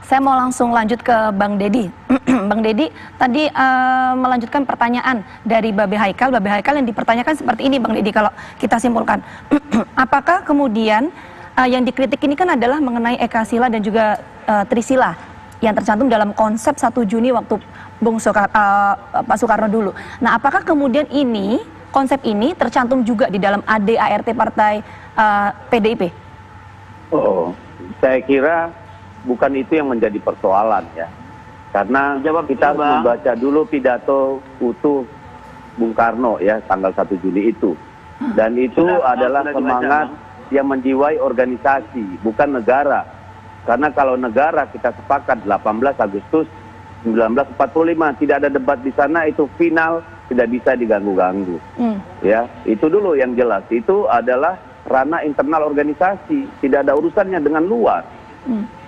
Saya mau langsung lanjut ke Bang Deddy. Bang Deddy tadi melanjutkan pertanyaan dari Babe Haikal. Babe Haikal yang dipertanyakan seperti ini, Bang Deddy, kalau kita simpulkan. Apakah kemudian yang dikritik ini kan adalah mengenai Ekasila dan juga Trisila yang tercantum dalam konsep 1 Juni waktu Pak Soekarno dulu. Nah, apakah kemudian ini, konsep ini tercantum juga di dalam AD/ART Partai PDIP? Oh, saya kira bukan itu yang menjadi persoalan ya. Karena kita harus membaca dulu pidato utuh Bung Karno ya, tanggal 1 Juli itu. Dan itu adalah semangat yang menjiwai organisasi, bukan negara. Karena kalau negara kita sepakat 18 Agustus 1945, tidak ada debat di sana, itu final, tidak bisa diganggu-ganggu. Ya, itu dulu yang jelas. Itu adalah ranah internal organisasi, tidak ada urusannya dengan luar.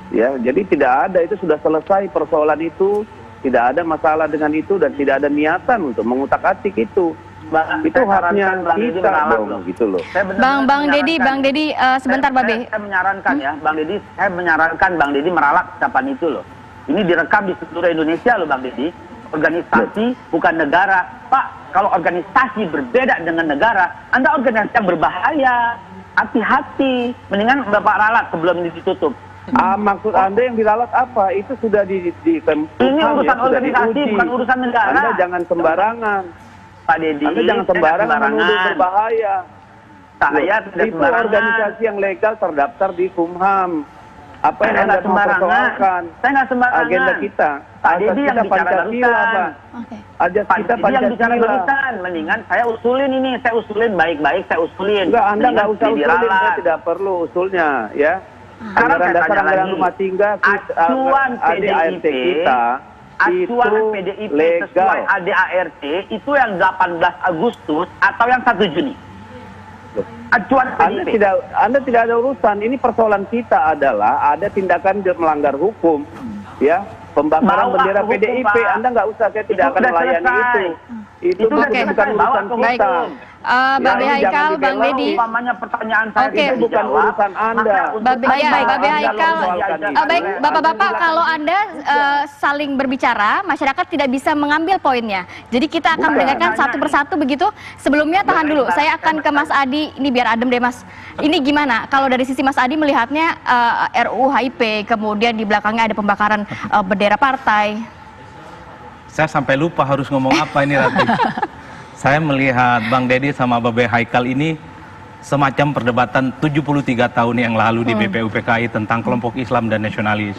Ya, jadi tidak ada, itu sudah selesai persoalan itu, tidak ada masalah dengan itu dan tidak ada niatan untuk mengutak-atik itu. Itu haknya kita dong, gitu loh. Bang Deddy, sebentar Babe. Saya menyarankan ya, Bang Deddy, saya menyarankan Bang Deddy meralat ucapan itu loh. Ini direkam di seluruh Indonesia loh Bang Deddy. Organisasi bukan negara. Pak, kalau organisasi berbeda dengan negara, Anda organisasi yang berbahaya. Hati-hati, mendingan Bapak ralat sebelum ini ditutup. Maksud Anda yang diralat apa? Itu sudah di ini urusan organisasi, bukan urusan negara. Anda jangan sembarangan. Pak Deddy, Anda jangan sembarangan menuduh berbahaya. Saya tidak itu sembarangan. Organisasi yang legal terdaftar di Kumham. Apa yang Anda mempersoalkan? Saya nggak sembarangan. Agenda kita. Pak Deddy yang bicara barusan. Ajas kita Pak Deddy yang bicara Pancasila. barusan. Mendingan saya usulin ini, saya usulin baik-baik, saya usulin. Enggak, Anda nggak usah usulin, diralat. saya tidak perlu usulnya, ya. Anggaran dasar anggaran rumah tangga acuan AD/ART kita acuan itu PDIP legal. sesuai AD/ART itu yang 18 Agustus atau yang 1 Juni. Acuan PDIP. Anda tidak ada urusan. Ini persoalan kita adalah ada tindakan melanggar hukum, ya. Pembakaran bendera PDIP, Pak. Anda nggak usah, saya tidak akan melayani itu. Itu bukan urusan kita. Babe Haikal, Bang Deddy. Umpamanya pertanyaan saya itu bukan urusan Anda. Babe Haikal. Baik, Bapak-bapak, kalau Anda saling berbicara, masyarakat tidak bisa mengambil poinnya. Jadi kita akan mendengarkan satu persatu begitu. Sebelumnya tahan dulu, saya akan ke Mas Adi. Ini biar adem deh Mas. Ini gimana? Kalau dari sisi Mas Adi melihatnya RUU HIP, kemudian di belakangnya ada pembakaran bendera partai. Saya sampai lupa harus ngomong apa ini Rati. Saya melihat Bang Deddy sama Babe Haikal ini semacam perdebatan 73 tahun yang lalu di BPUPKI tentang kelompok Islam dan nasionalis.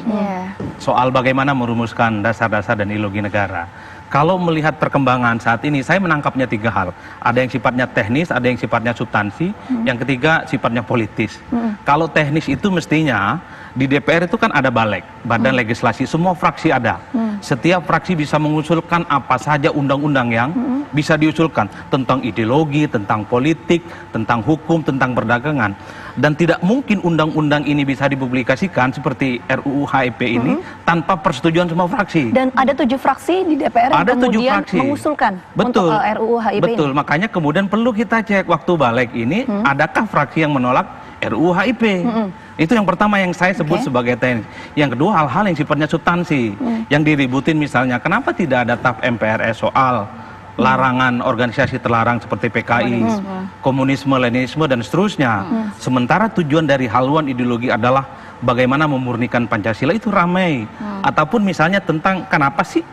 Soal bagaimana merumuskan dasar-dasar dan ideologi negara. Kalau melihat perkembangan saat ini, saya menangkapnya 3 hal. Ada yang sifatnya teknis, ada yang sifatnya substansi, yang ketiga sifatnya politis. Kalau teknis itu mestinya di DPR itu kan ada Balek, Badan Legislasi, semua fraksi ada. Setiap fraksi bisa mengusulkan apa saja undang-undang yang bisa diusulkan tentang ideologi, tentang politik, tentang hukum, tentang perdagangan. Dan tidak mungkin undang-undang ini bisa dipublikasikan seperti RUU HIP ini tanpa persetujuan semua fraksi. Dan ada 7 fraksi di DPR yang kemudian mengusulkan untuk RUU HIP Betul, ini. makanya kemudian perlu kita cek waktu Balek ini, adakah fraksi yang menolak RUU HIP? Itu yang pertama yang saya sebut sebagai teknis. Yang kedua, hal-hal yang sifatnya substansi, yang diributin misalnya, kenapa tidak ada TAP MPRS soal larangan organisasi terlarang seperti PKI, komunisme, Leninisme, dan seterusnya. Sementara tujuan dari haluan ideologi adalah bagaimana memurnikan Pancasila, itu ramai. Ataupun misalnya tentang kenapa sih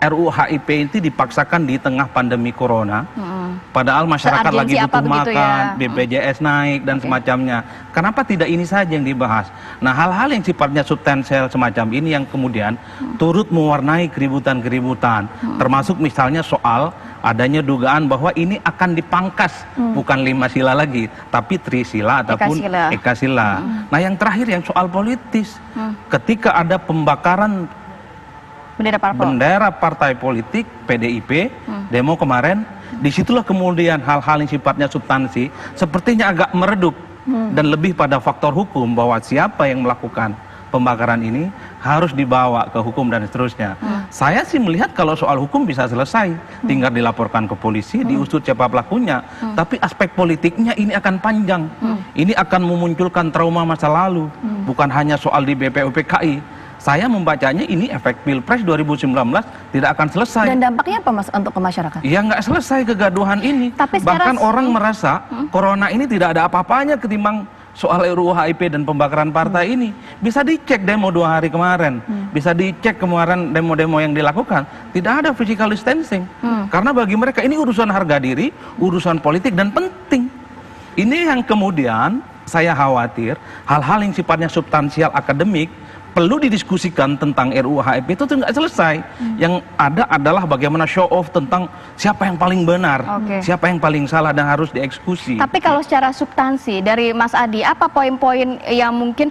RUU HIP itu dipaksakan di tengah pandemi corona, padahal masyarakat lagi butuh makan, BPJS naik, dan semacamnya. Kenapa tidak ini saja yang dibahas? Nah, hal-hal yang sifatnya substansial semacam ini yang kemudian turut mewarnai keributan-keributan, termasuk misalnya soal adanya dugaan bahwa ini akan dipangkas, bukan 5 sila lagi, tapi Trisila ataupun Ekasila. Nah, yang terakhir yang soal politis, ketika ada pembakaran bendera partai politik PDIP, demo kemarin, disitulah kemudian hal-hal yang sifatnya substansi sepertinya agak meredup dan lebih pada faktor hukum, bahwa siapa yang melakukan pembakaran ini harus dibawa ke hukum dan seterusnya. Saya sih melihat kalau soal hukum bisa selesai, tinggal dilaporkan ke polisi, diusut siapa pelakunya. Tapi aspek politiknya ini akan panjang, ini akan memunculkan trauma masa lalu, bukan hanya soal di BPUPKI. saya membacanya ini efek Pilpres 2019 tidak akan selesai. Dan dampaknya apa Mas untuk ke masyarakat? Ya nggak selesai kegaduhan ini. Tapi bahkan orang merasa corona ini tidak ada apa-apanya ketimbang soal RUU HIP dan pembakaran partai ini. Bisa dicek demo 2 hari kemarin, bisa dicek kemarin demo-demo yang dilakukan, tidak ada physical distancing. Karena bagi mereka ini urusan harga diri, urusan politik dan penting. Ini yang kemudian saya khawatir hal-hal yang sifatnya substansial akademik perlu didiskusikan tentang RUU HIP itu nggak selesai. Yang ada adalah bagaimana show off tentang siapa yang paling benar, siapa yang paling salah dan harus dieksekusi. Tapi kalau secara substansi dari Mas Adi, apa poin-poin yang mungkin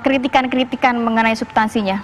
kritikan-kritikan mengenai substansinya?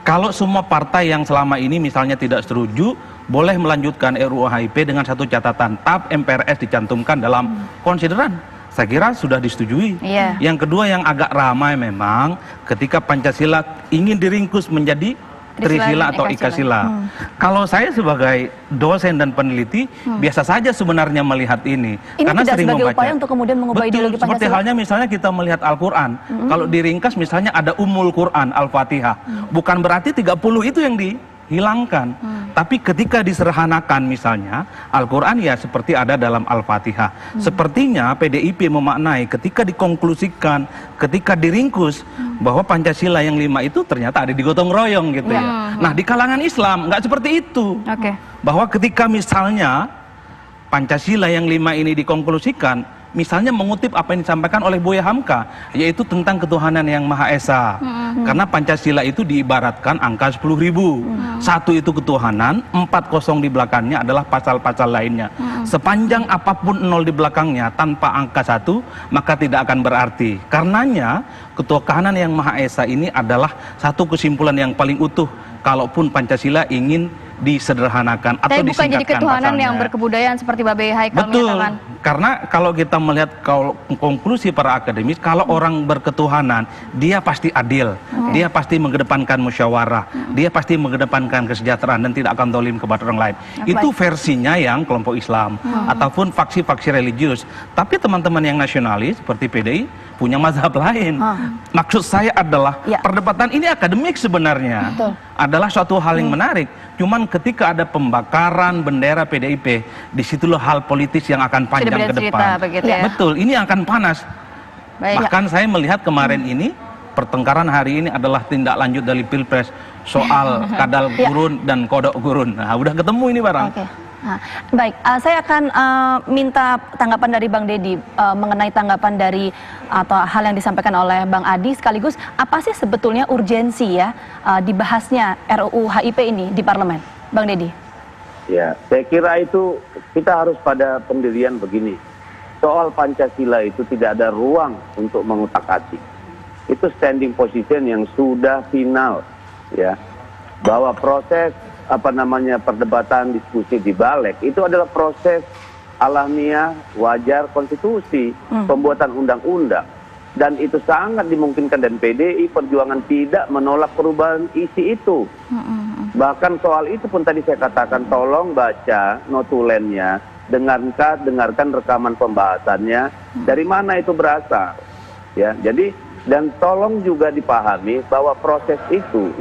Kalau semua partai yang selama ini misalnya tidak setuju, boleh melanjutkan RUU HIP dengan satu catatan, TAP MPRS dicantumkan dalam konsideran. Saya kira sudah disetujui. Yang kedua yang agak ramai memang ketika Pancasila ingin diringkus menjadi Trisila atau Ikasila. Kalau saya sebagai dosen dan peneliti biasa saja sebenarnya melihat ini. Karena tidak sering sebagai membaca. upaya untuk kemudian mengubah ideologi Pancasila. Seperti halnya misalnya kita melihat Al-Quran. Kalau diringkas misalnya ada Ummul Quran, Al-Fatihah. Bukan berarti 30 itu yang dihilangkan. Tapi ketika diserhanakan misalnya Al-Quran ya seperti ada dalam Al-Fatihah. Sepertinya PDIP memaknai ketika dikonklusikan, ketika diringkus bahwa Pancasila yang 5 itu ternyata ada digotong royong gitu ya. Nah di kalangan Islam nggak seperti itu. Bahwa ketika misalnya Pancasila yang 5 ini dikonklusikan, misalnya mengutip apa yang disampaikan oleh Buya Hamka, yaitu tentang ketuhanan yang Maha Esa. Karena Pancasila itu diibaratkan angka 10.000. 1 itu ketuhanan, 40 di belakangnya adalah pasal-pasal lainnya. Sepanjang apapun 0 di belakangnya tanpa angka 1, maka tidak akan berarti. Karenanya ketuhanan yang Maha Esa ini adalah satu kesimpulan yang paling utuh kalaupun Pancasila ingin disederhanakan atau bukan disingkatkan jadi ketuhanan pasalnya. yang berkebudayaan seperti Babe Haikal menyatakan. Karena kalau kita melihat konklusi para akademis, kalau orang berketuhanan, dia pasti adil, dia pasti mengedepankan musyawarah, dia pasti mengedepankan kesejahteraan dan tidak akan dolim kepada orang lain. Itu versinya yang kelompok Islam ataupun faksi-faksi religius. Tapi teman-teman yang nasionalis seperti PDI punya mazhab lain. Maksud saya adalah perdebatan ini akademik sebenarnya. Adalah suatu hal yang menarik. Cuman ketika ada pembakaran bendera PDIP, disitulah hal politis yang akan panjang ke depan. Betul, ini akan panas. Bahkan saya melihat kemarin ini pertengkaran hari ini adalah tindak lanjut dari Pilpres soal kadal gurun dan kodok gurun. Nah, udah ketemu ini barang. Nah, baik, saya akan minta tanggapan dari Bang Deddy mengenai tanggapan dari atau hal yang disampaikan oleh Bang Adi, sekaligus apa sih sebetulnya urgensi ya dibahasnya RUU HIP ini di parlemen, Bang Deddy? Ya, saya kira itu kita harus pada pendirian begini. Soal Pancasila itu tidak ada ruang untuk mengutak-atik. Itu standing position yang sudah final, ya, bahwa proses perdebatan diskusi di balik itu adalah proses alamiah wajar konstitusi pembuatan undang-undang, dan itu sangat dimungkinkan dan PDI Perjuangan tidak menolak perubahan isi itu. Bahkan soal itu pun tadi saya katakan tolong baca notulennya, dengarkan rekaman pembahasannya dari mana itu berasal, ya. Jadi dan tolong juga dipahami bahwa proses itu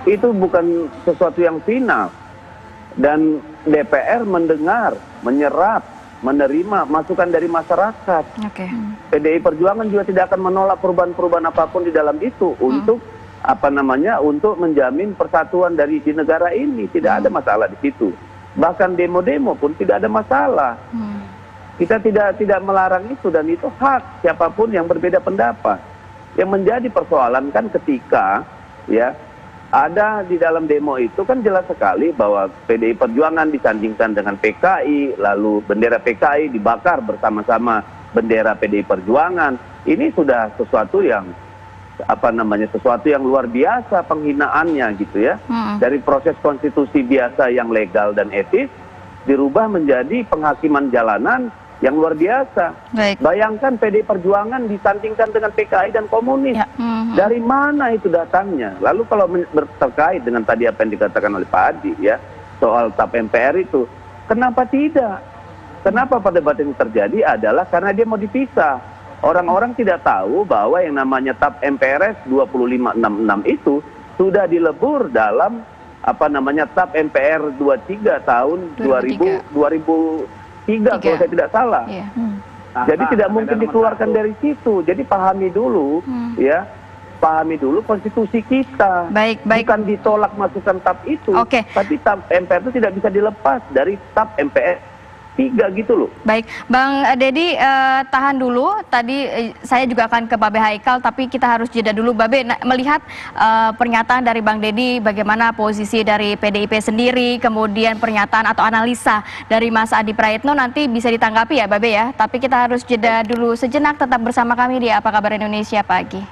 itu bukan sesuatu yang final, dan DPR mendengar, menyerap, menerima masukan dari masyarakat. PDI Perjuangan juga tidak akan menolak perubahan-perubahan apapun di dalam itu untuk untuk menjamin persatuan di negara ini. Tidak ada masalah di situ. Bahkan demo-demo pun tidak ada masalah. Kita tidak melarang itu, dan itu hak siapapun yang berbeda pendapat. Yang menjadi persoalan kan ketika ada di dalam demo itu kan jelas sekali bahwa PDI Perjuangan disandingkan dengan PKI, lalu bendera PKI dibakar bersama-sama bendera PDI Perjuangan. Ini sudah sesuatu yang sesuatu yang luar biasa penghinaannya gitu ya. Dari proses konstitusi biasa yang legal dan etis dirubah menjadi penghakiman jalanan yang luar biasa. Bayangkan PDI Perjuangan disandingkan dengan PKI dan komunis. Dari mana itu datangnya? Lalu kalau terkait dengan tadi apa yang dikatakan oleh Pak Adi ya, soal TAP MPR itu, kenapa tidak? Kenapa perdebatan ini terjadi adalah karena dia mau dipisah. orang-orang tidak tahu bahwa yang namanya TAP MPRS 2566 itu sudah dilebur dalam TAP MPR 23 tahun 2003 kalau saya tidak salah. Iya. Jadi tidak mungkin dikeluarkan dari situ. Jadi pahami dulu, ya, pahami dulu konstitusi kita. Baik. Bukan ditolak masukan TAP itu, Oke. tapi TAP MPR itu tidak bisa dilepas dari TAP MPR 3 gitu loh. Baik, Bang Dedi, tahan dulu. Tadi saya juga akan ke Babe Haikal, tapi kita harus jeda dulu. Babe, melihat pernyataan dari Bang Dedi, bagaimana posisi dari PDIP sendiri, kemudian pernyataan atau analisa dari Mas Adi Praitno, nanti bisa ditanggapi ya Babe ya. Tapi kita harus jeda dulu sejenak, tetap bersama kami di Apa Kabar Indonesia Pagi.